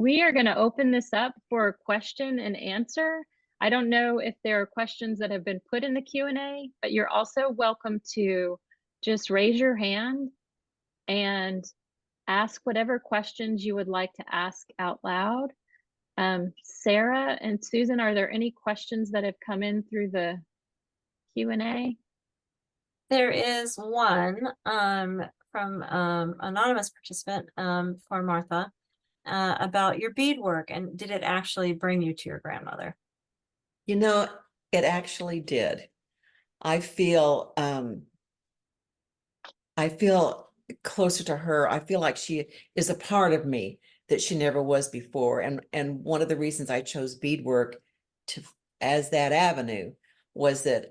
We are going to open this up for question and answer. I don't know if there are questions that have been put in the Q&A, but you're also welcome to just raise your hand and ask whatever questions you would like to ask out loud. Sarah and Susan, are there any questions that have come in through the Q&A? There is one from anonymous participant for Martha about your beadwork, and did it actually bring you to your grandmother? You know, it actually did. I feel closer to her. I feel like she is a part of me that she never was before. And one of the reasons I chose beadwork as that avenue was that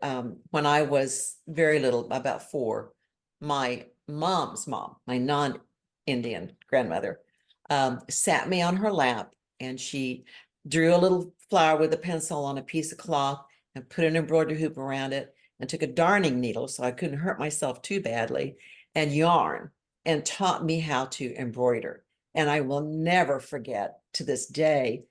when I was very little, about 4, my mom's mom, my non-Indian grandmother, sat me on her lap, and she drew a little flower with a pencil on a piece of cloth and put an embroidery hoop around it, and took a darning needle so I couldn't hurt myself too badly, and yarn, and taught me how to embroider. And I will never forget to this day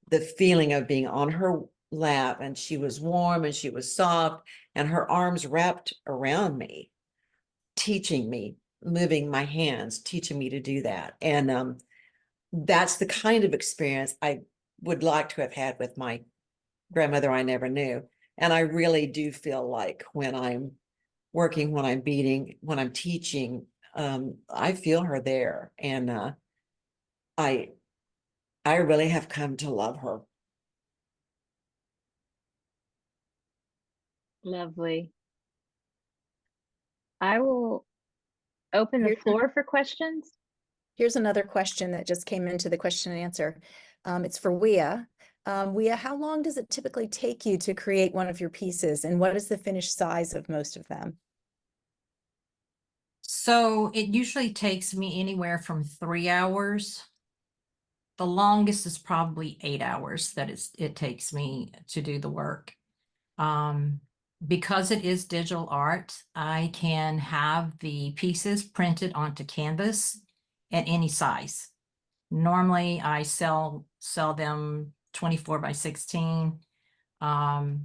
the feeling of being on her lap, and she was warm and she was soft, and her arms wrapped around me, teaching me, moving my hands, teaching me to do that. And that's the kind of experience I would like to have had with my grandmother I never knew. And I really do feel like when I'm working, when I'm beading, when I'm teaching, I feel her there. And I really have come to love her. Lovely. I will open the floor for questions. Here's another question that just came into the question and answer. It's for Weeya. Weeya, how long does it typically take you to create one of your pieces, and what is the finished size of most of them? So it usually takes me anywhere from 3 hours. The longest is probably 8 hours that it takes me to do the work. Because it is digital art, I can have the pieces printed onto canvas at any size. Normally I sell them 24 by 16. My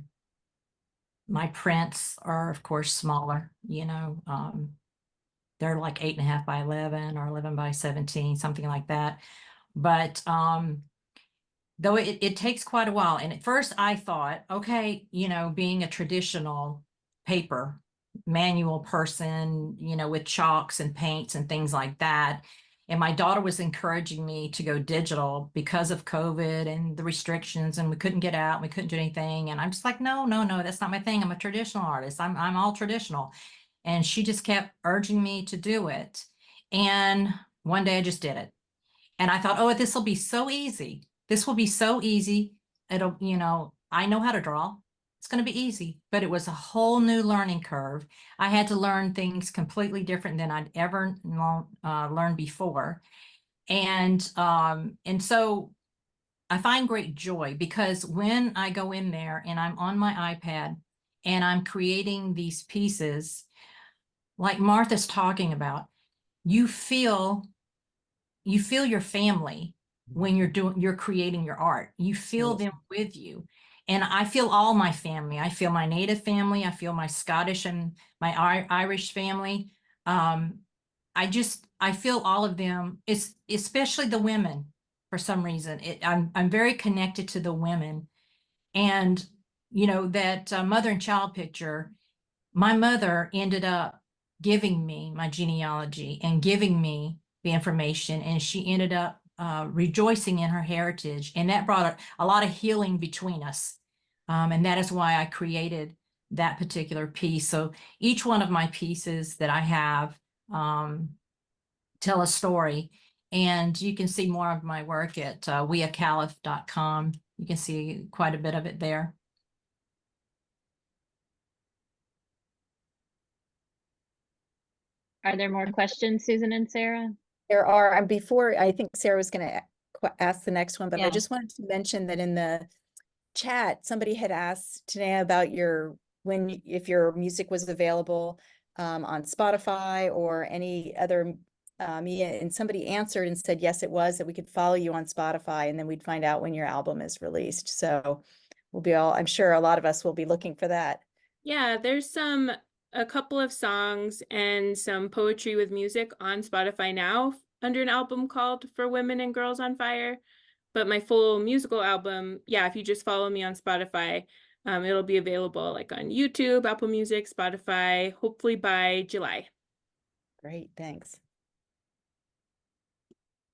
prints are of course smaller, they're like 8.5 by 11 or 11 by 17, something like that. But though it takes quite a while. And at first I thought, okay, being a traditional paper manual person, with chalks and paints and things like that. And my daughter was encouraging me to go digital because of COVID and the restrictions, and we couldn't get out, and we couldn't do anything. And I'm just like, no, that's not my thing. I'm a traditional artist. I'm all traditional. And she just kept urging me to do it. And one day I just did it. And I thought, oh, this will be so easy. This will be so easy. It'll, I know how to draw. It's going to be easy. But it was a whole new learning curve. I had to learn things completely different than I'd ever learned before. And so I find great joy, because when I go in there and I'm on my iPad and I'm creating these pieces, like Martha's talking about, you feel your family when you're creating your art. You feel them with you. And I feel all my family. I feel my Native family. I feel my Scottish and my Irish family. I feel all of them. It's especially the women for some reason. I'm very connected to the women. And that mother and child picture, my mother ended up giving me my genealogy and giving me the information, and she ended up rejoicing in her heritage, and that brought a lot of healing between us, and that is why I created that particular piece. So each one of my pieces that I have tell a story, and you can see more of my work at weeyacalif.com. You can see quite a bit of it there. Are there more questions, Susan and Sarah? There are. And before, I think Sarah was going to ask the next one, but Yeah. I just wanted to mention that in the chat, somebody had asked Tanaya about if your music was available on Spotify or any other Yeah, and somebody answered and said, yes, it was, that we could follow you on Spotify, and then we'd find out when your album is released. So we'll be all, I'm sure a lot of us will be looking for that. Yeah, there's a couple of songs and some poetry with music on Spotify now under an album called For Women and Girls on Fire. But my full musical album, yeah, if you just follow me on Spotify, it'll be available like on YouTube, Apple Music, Spotify, hopefully by July. Great, thanks.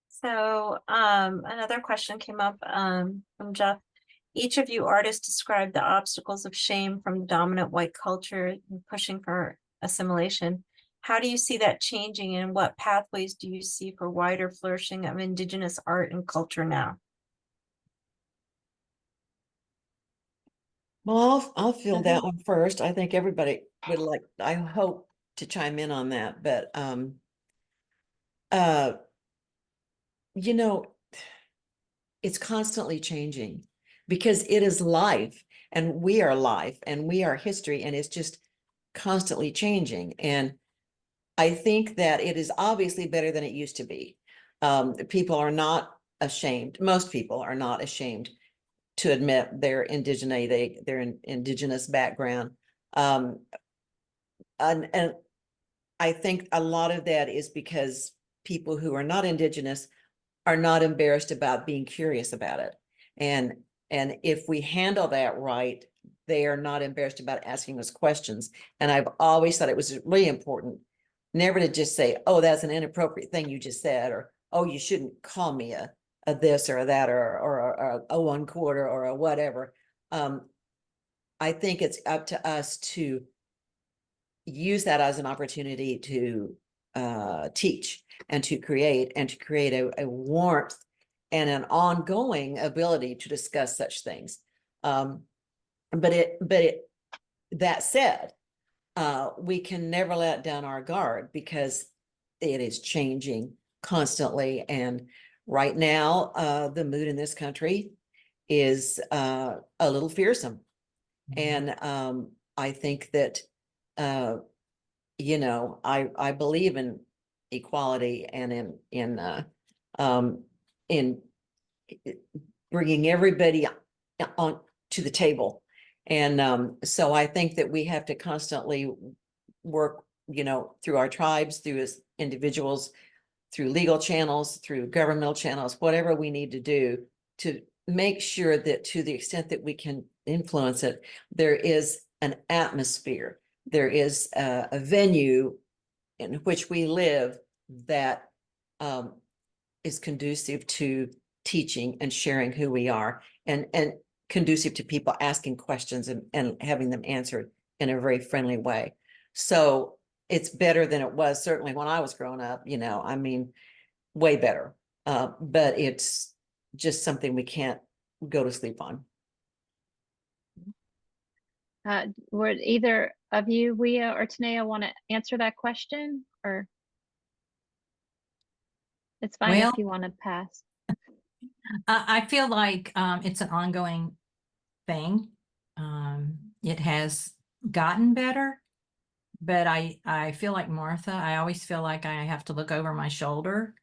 So another question came up from Jeff. Each of you artists described the obstacles of shame from the dominant white culture and pushing for assimilation. How do you see that changing, and what pathways do you see for wider flourishing of Indigenous art and culture now? Well, I'll field that one first. I think everybody would like, I hope to chime in on that, but you know, it's constantly changing because it is life, and we are life, and we are history, and it's just constantly changing. And I think that it is obviously better than it used to be. People are not ashamed. Most people are not ashamed to admit their indigeneity, their indigenous background. And I think a lot of that is because people who are not Indigenous are not embarrassed about being curious about it. And if we handle that right, they are not embarrassed about asking us questions. And I've always thought it was really important never to just say, oh, that's an inappropriate thing you just said, or, oh, you shouldn't call me a this or a that, or a one quarter or a whatever. I think it's up to us to use that as an opportunity to teach and to create a warmth and an ongoing ability to discuss such things. But that said, we can never let down our guard because it is changing constantly. And right now, the mood in this country is a little fearsome. And I think that, you know, I believe in equality and in bringing everybody on to the table. And so I think that we have to constantly work, you know, through our tribes, through as individuals, through legal channels, through governmental channels, whatever we need to do to make sure that to the extent that we can influence it, there is an atmosphere, there is a venue in which we live that is conducive to teaching and sharing who we are, and conducive to people asking questions and having them answered in a very friendly way. So it's better than it was certainly when I was growing up, you know, I mean, way better. But it's just something we can't go to sleep on. Would either of you, Weeya or Tanaya, want to answer that question, or it's fine Well, if you want to pass? I feel like it's an ongoing thing. It has gotten better, but I feel like Martha. I always feel like I have to look over my shoulder.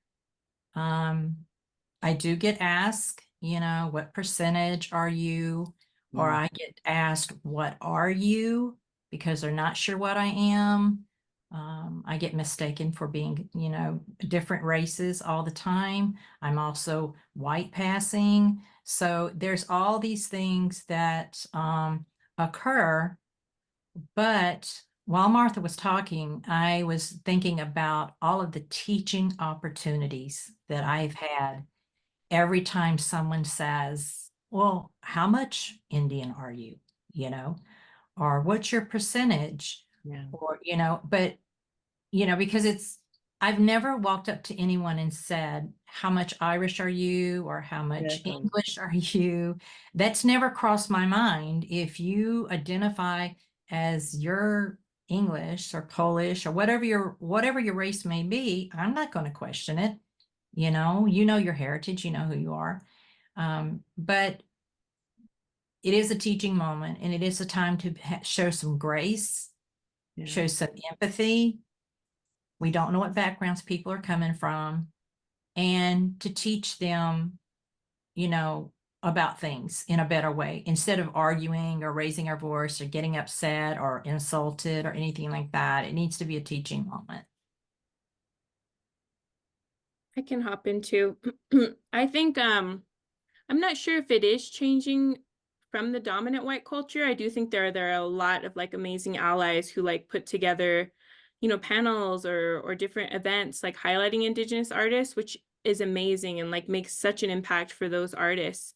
I do get asked, you know, what percentage are you? Or I get asked, what are you? Because they're not sure what I am. I get mistaken for being, you know, different races all the time. I'm also white passing. So there's all these things that occur. But while Martha was talking, I was thinking about all of the teaching opportunities that I've had every time someone says, well, how much Indian are you? You know, or what's your percentage? Yeah. Or, you know, but, you know, because I've never walked up to anyone and said, how much Irish are you? Or how much Yeah. English are you? That's never crossed my mind. If you identify as your English or Polish or whatever your race may be, I'm not going to question it. You know your heritage, you know who you are. But it is a teaching moment, and it is a time to show some grace, Yeah. show some empathy, We don't know what backgrounds people are coming from, and to teach them, about things in a better way instead of arguing or raising our voice or getting upset or insulted or anything like that. It needs to be a teaching moment. I can hop into. I think I'm not sure if it is changing from the dominant white culture. I do think there are a lot of like amazing allies who like put together, panels or different events like highlighting Indigenous artists, which is amazing and like makes such an impact for those artists.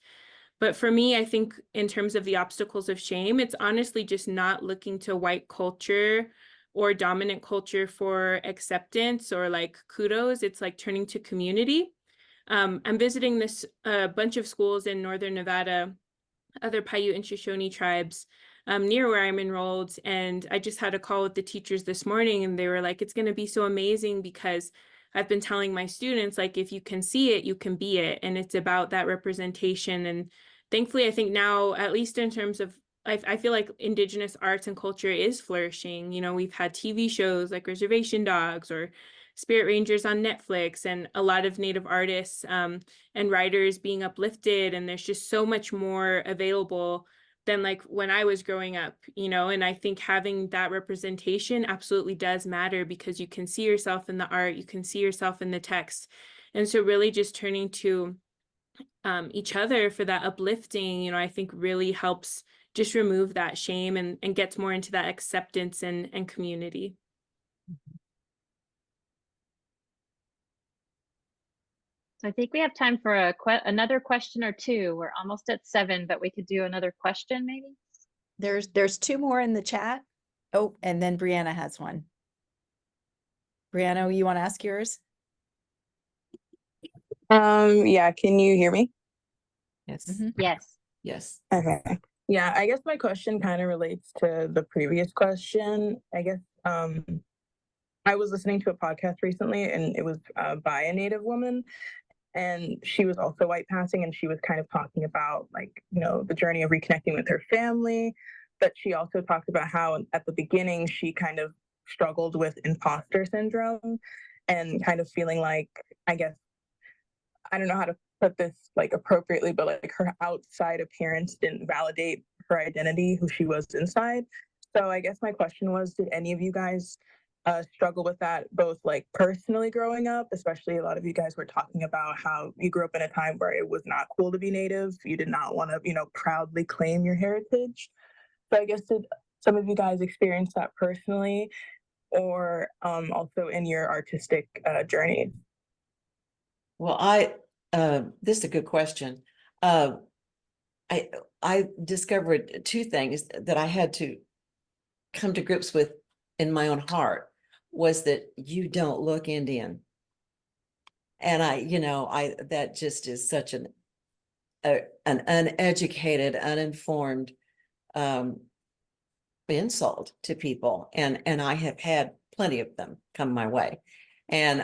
But for me, I think in terms of the obstacles of shame, it's honestly just not looking to white culture or dominant culture for acceptance or like kudos. It's like turning to community. I'm visiting this bunch of schools in Northern Nevada, other Paiute and Shoshone tribes near where I'm enrolled. And I just had a call with the teachers this morning, and they were like, it's going to be so amazing because I've been telling my students, like, if you can see it, you can be it. And it's about that representation. And thankfully, I think now, at least in terms of, I feel like Indigenous arts and culture is flourishing. We've had TV shows like Reservation Dogs or Spirit Rangers on Netflix, and a lot of Native artists and writers being uplifted. And there's just so much more available than like when I was growing up, and I think having that representation absolutely does matter because you can see yourself in the art, you can see yourself in the text. And so really just turning to each other for that uplifting, I think really helps just remove that shame and gets more into that acceptance and community. So I think we have time for another question or two. We're almost at 7, but we could do another question maybe. There's 2 more in the chat. Oh, and then Brianna has one. Brianna, you want to ask yours? Yeah, can you hear me? Yes. Yes. Yes. Okay. Yeah, I guess my question kind of relates to the previous question. I guess I was listening to a podcast recently, and it was by a Native woman, and she was also white passing, and she was kind of talking about like, the journey of reconnecting with her family. But she also talked about how at the beginning she kind of struggled with imposter syndrome and kind of feeling like, I guess, I don't know how to put this like appropriately, but like her outside appearance didn't validate her identity, who she was inside. So I guess my question was, did any of you guys struggle with that, both like personally growing up, especially a lot of you guys were talking about how you grew up in a time where it was not cool to be Native. You did not want to, proudly claim your heritage. So I guess did some of you guys experience that personally or also in your artistic journey? Well, this is a good question. I discovered 2 things that I had to come to grips with in my own heart, was that you don't look Indian. And that just is such an uneducated, uninformed insult to people. And I have had plenty of them come my way. And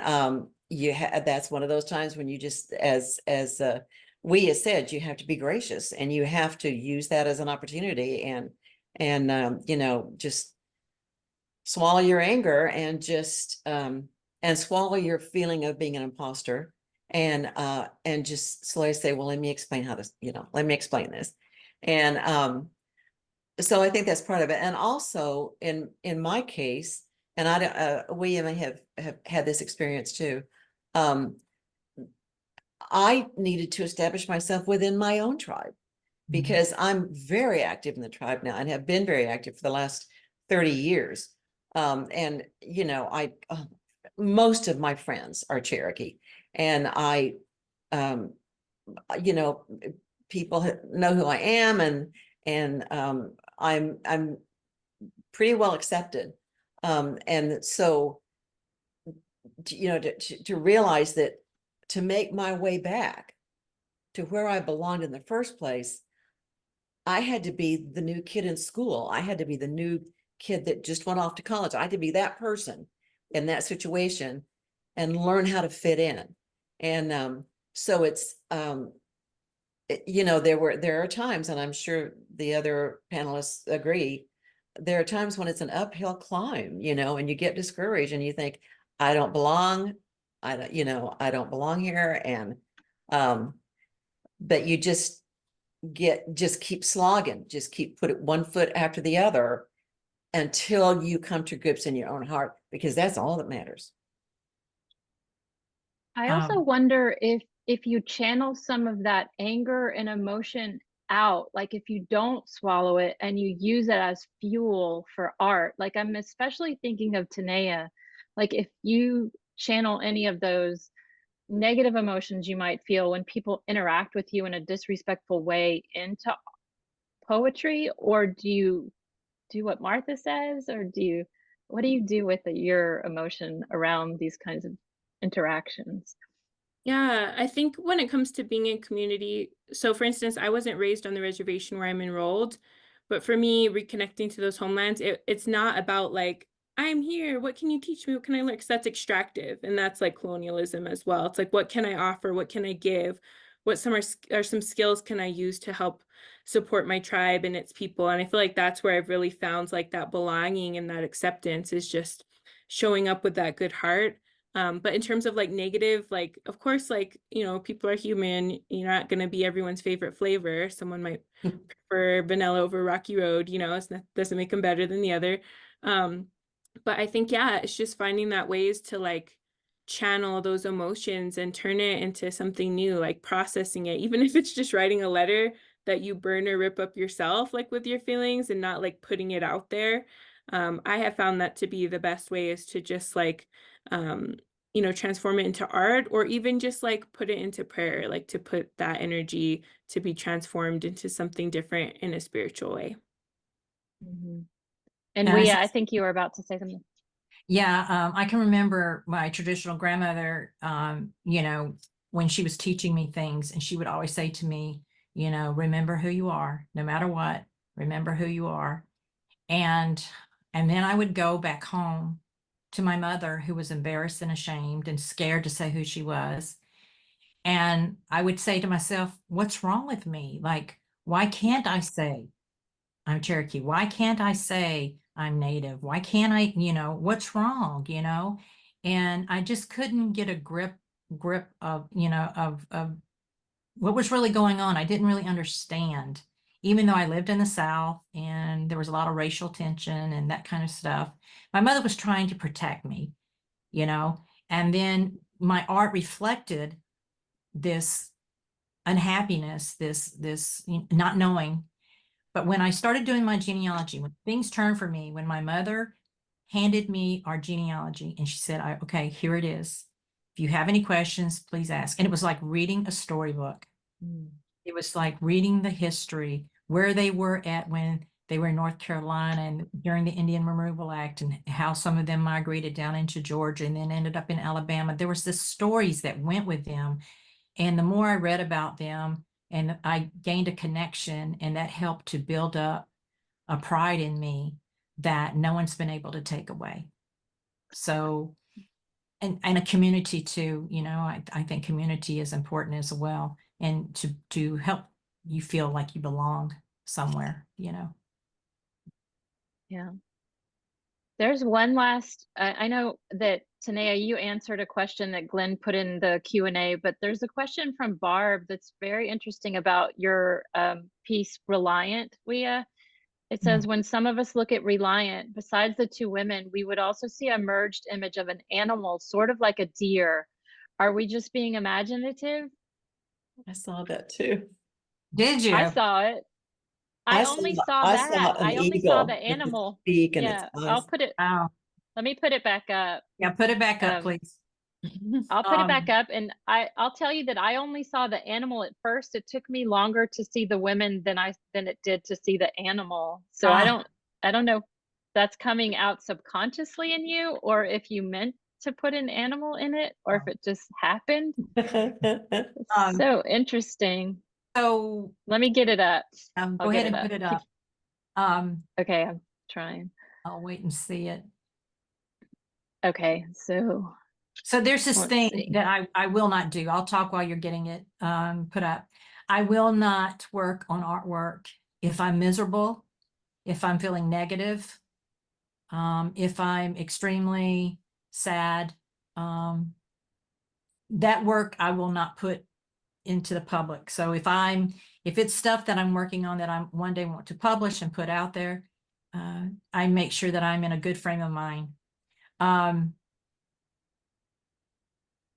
that's one of those times when you just, as Weeya said, you have to be gracious, and you have to use that as an opportunity and just swallow your anger and just and swallow your feeling of being an imposter and just slowly say, well, let me explain how this, let me explain this. And so I think that's part of it. And also in my case, and I don't, Weeya may have had this experience too. I needed to establish myself within my own tribe, because I'm very active in the tribe now and have been very active for the last 30 years. And most of my friends are Cherokee, and people know who I am, and I'm pretty well accepted. And so, to realize that to make my way back to where I belonged in the first place, I had to be the new kid in school. I had to be the new kid that just went off to college. I had to be that person in that situation and learn how to fit in. And so it's, there are times, and I'm sure the other panelists agree, there are times when it's an uphill climb, and you get discouraged and you think, I don't belong. I don't, I don't belong here. And, but you just keep slogging, just keep put it one foot after the other until you come to grips in your own heart, because that's all that matters. I also wonder if you channel some of that anger and emotion out, like if you don't swallow it and you use it as fuel for art. Like I'm especially thinking of Tanaya, like if you channel any of those negative emotions you might feel when people interact with you in a disrespectful way into poetry, or do you do what Martha says, or what do you do with your emotion around these kinds of interactions? Yeah, I think when it comes to being in community, so for instance, I wasn't raised on the reservation where I'm enrolled, but for me, reconnecting to those homelands, it's not about like, I'm here, what can you teach me? What can I learn? Because that's extractive and that's like colonialism as well. It's like, what can I offer? What can I give? What are some skills can I use to help support my tribe and its people? And I feel like that's where I've really found like that belonging and that acceptance is just showing up with that good heart. But in terms of like negative, like, of course, like, people are human. You're not going to be everyone's favorite flavor. Someone might prefer vanilla over Rocky Road, doesn't make them better than the other. But I think, yeah, it's just finding that ways to like channel those emotions and turn it into something new, like processing it, even if it's just writing a letter that you burn or rip up yourself, like with your feelings and not like putting it out there. I have found that to be the best way is to just like, transform it into art, or even just like put it into prayer, like to put that energy to be transformed into something different in a spiritual way. Mm-hmm. And And Weeya, I think you were about to say something. Yeah, I can remember my traditional grandmother, when she was teaching me things, and she would always say to me, remember who you are, no matter what, remember who you are. And then I would go back home to my mother, who was embarrassed and ashamed and scared to say who she was. And I would say to myself, what's wrong with me? Like, why can't I say I'm Cherokee? Why can't I say I'm Native? Why can't I, what's wrong, And I just couldn't get a grip of, of what was really going on. I didn't really understand, even though I lived in the South and there was a lot of racial tension and that kind of stuff. My mother was trying to protect me, and then my art reflected this unhappiness, this not knowing. But when I started doing my genealogy, when things turned for me, when my mother handed me our genealogy and she said, okay, here it is. If you have any questions, please ask. And it was like reading a storybook. It was like reading the history, where they were at when they were in North Carolina and during the Indian Removal Act, and how some of them migrated down into Georgia and then ended up in Alabama. There was the stories that went with them. And the more I read about them, and I gained a connection, and that helped to build up a pride in me that no one's been able to take away. So, and a community too, I think community is important as well. And to help you feel like you belong somewhere, Yeah. There's one last, I know that Tanaya, you answered a question that Glenn put in the Q&A, but there's a question from Barb that's very interesting about your piece, Reliant, Weeya. It says, when some of us look at Reliant, besides the two women, we would also see a merged image of an animal, sort of like a deer. Are we just being imaginative? I saw that too. Did you? I saw it. I only saw that. an I only saw eagle the with its animal. beak and Yeah, its I'll eyes. put it, Oh, let me put it back up. yeah, put it back up, please. I'll put it back up, and I'll tell you that I only saw the animal at first. It took me longer to see the women than it did to see the animal. So I don't know if that's coming out subconsciously in you, or if you meant to put an animal in it, or if it just happened. It's so interesting. So Let me get it up. go ahead and put it up. Okay, I'm trying. I'll wait and see it. Okay, so there's this let's thing see. that I will not do. I'll talk while you're getting it put up. I will not work on artwork if I'm miserable, if I'm feeling negative, if I'm extremely sad, that work I will not put into the public. So if it's stuff that I'm working on that I one day want to publish and put out there, I make sure that I'm in a good frame of mind. I'm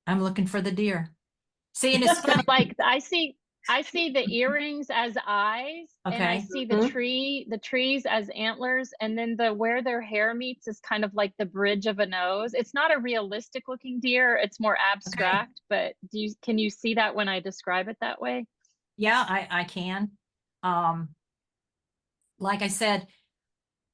looking for the deer. See, and it's So funny. like I see the earrings as eyes, and I Okay. see the trees as antlers, and then where their hair meets is kind of like the bridge of a nose. It's not a realistic looking deer, it's more abstract, but can you see that when I describe it that way? Yeah, I can. Like I said,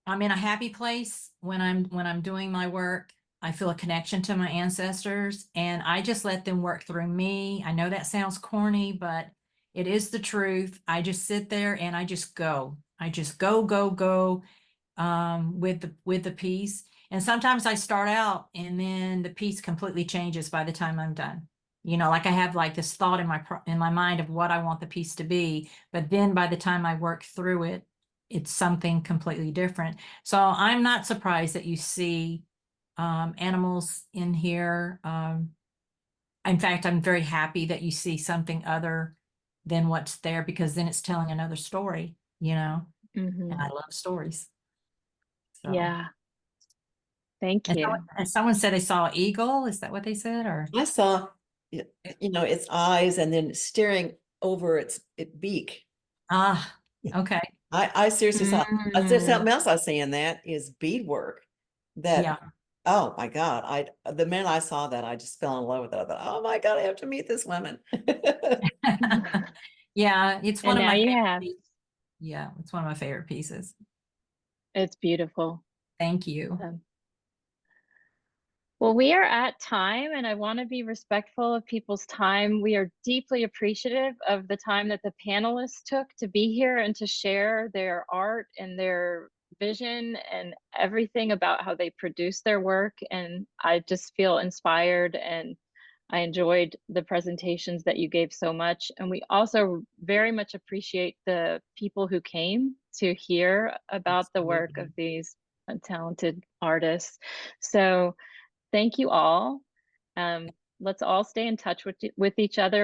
I'm in a happy place when I'm doing my work. I feel a connection to my ancestors, and I just let them work through me. I know that sounds corny, but it is the truth. I just sit there and I just go. I just go with the piece. And sometimes I start out and then the piece completely changes by the time I'm done. You know, like I have like this thought in my mind of what I want the piece to be, but then by the time I work through it, it's something completely different. So I'm not surprised that you see animals in here. In fact, I'm very happy that you see something other than what's there, because then it's telling another story, you know, Mhm. and I love stories. So. Yeah. Thank you. And someone said they saw an eagle. Is that what they said? Or I saw, its eyes and then staring over its beak. okay. I seriously saw, there's Mm. something else I see in that is beadwork. That, Yeah. oh my God, the minute I saw that, I just fell in love with it. I thought, oh my God, I have to meet this woman. Yeah, it's one And of now my you favorite have. pieces. Yeah, it's one of my favorite pieces. It's beautiful. Thank you. Well, we are at time, and I want to be respectful of people's time. We are deeply appreciative of the time that the panelists took to be here and to share their art and their vision and everything about how they produce their work. And I just feel inspired, and I enjoyed the presentations that you gave so much. And we also very much appreciate the people who came to hear about the work of these talented artists. So thank you all. Let's all stay in touch with each other.